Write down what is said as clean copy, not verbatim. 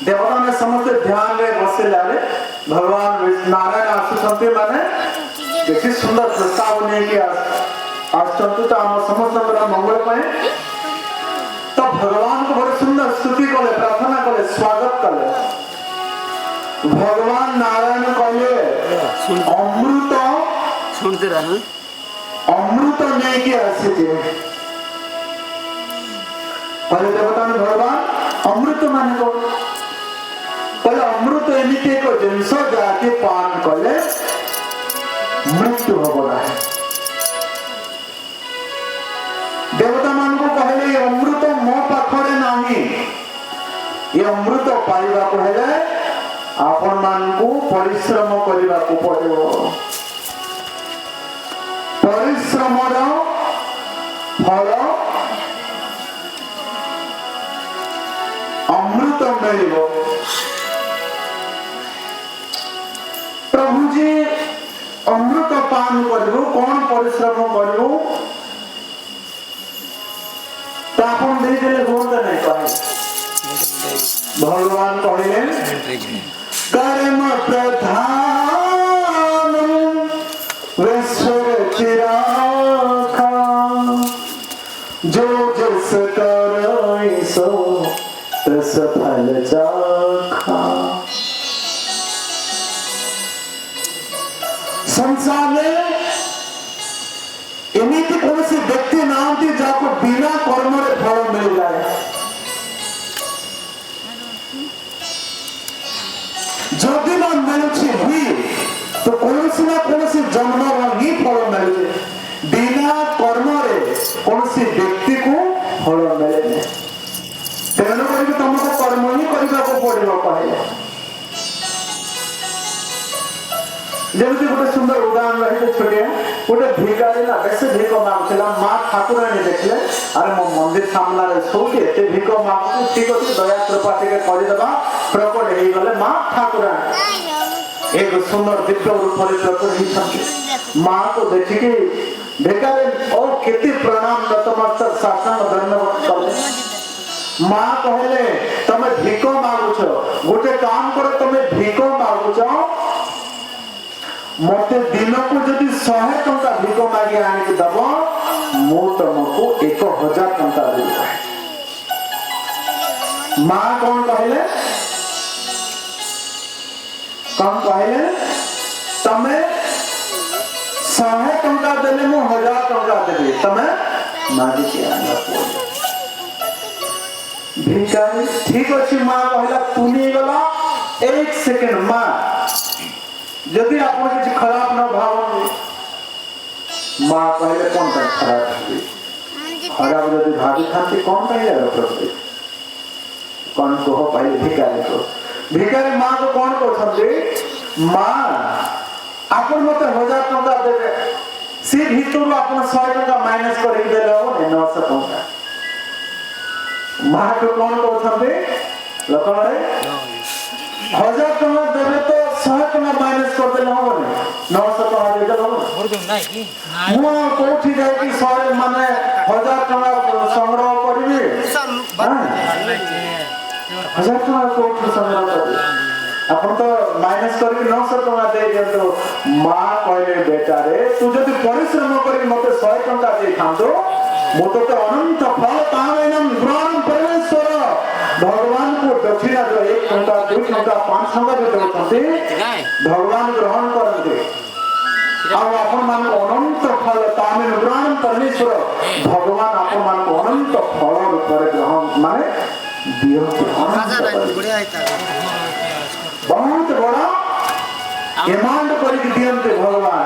देवता ने समस्त ध्यान में बसे लाले भगवान नारायण आसुचंती माने देखि सुंदर प्रस्ताव नहीं कि आसुचंती तो हम समस्त मेरा मंगल पाए तो भगवान को बड़े सुंदर स्तुति कले प्रार्थना कले स्वागत कले भगवान नारायण कले अमृत सुनते रहा अमृत नहीं कि आसीते पहले देवता ने भगवान अमृत माने को पहले अमृत एमती एक जिनस जाके पान कले मृत्यु हबना है देवता मान को कहले ये अमृत मो पाखरे नाही ये अमृत पाइबा को हेले आपण मान को परिश्रम करबा को पड़ो परिश्रमर फल अमृत मिलिबो प्रभु जी अमृत पान करू कौन परिश्रम करू तापन दे देले होता नहीं कहे भगवान कहले कर्म प्रधान विश्व चिराखा जो जस करो सो तस फल चाखा संसार में एमती कौन से व्यक्ति नाम जाको बिना कर्म रे फल मिल जाए जदि ना मिलुछि भी तो कौन सी जन्म ही फल मिले बिना कर्म रे कौन सी व्यक्ति को फल मिले तेणु कर तुमको कर्म ही करने को पड़ो कहले जमीती गोटे सुंदर उदाहरण रही छोटिया गोटे भिकारी ना बेस भिक मागुला माँ ठाकुराणी देखले अरे मो मंदिर सामने शोचे एत भिक मागु ठीक अच्छे दया कृपा टे करदेवा प्रकट हो गले माँ ठाकुराणी एक सुंदर दिव्य रूप प्रकट होती माँ को देखिकी भिकारी और केते प्रणाम नतमस्तक साष्टांग दंडवत कले माँ कहले तमे भिक मागुछ गोटे काम कर तमे भिक मागुछ मते दिन को जदि 100 टंका भिक मागी आनी दब मु तुमको 1000 टंका देबो माँ कौन कहले तमे 100 टंका देले मु 1000 टंका देबी तमे मागी के आना पड़े भिकारी ठीक अछि माँ कहला तुनी गला 1 सेकंड माँ यदि आप खराब न भाव माँ कहले कौन खराब खराब यदि भावी खाती कौन कहे प्रति कौन कह पाए भिकारी माँ को कौन कहते माँ आप मत 1000 टंका देवे सी भीतर आप 100 टंका माइनस कर 900 टंका माँ को कौन कहते लोक 1000 टंका देवे तो 100 टंका माइनस कर देले हो ने 900 टंका दे देलो मोर जो नाही की मु कोठी जाय की 100 माने 1000 टंका संग्रह करबी 1000 टंका कोठी संग्रह करबी अपन तो माइनस करके 900 टंका दे दियो मां कहले बेटा रे तू जदी परिश्रम करी मते 100 टंका दे खांतो मो तो अनंत फल तावेनम ब्रह्म परमेश्वर भगवान को दक्षिणा जो 1 टंका 2 टंका 5 टंका जो देते भगवान ग्रहण करते और अपन मान अनंत फल तामिल ब्रह्म परमेश्वर भगवान अपन मान अनंत फल रूप ग्रहण माने बहुत बड़ा डिमांड करके दियंते भगवान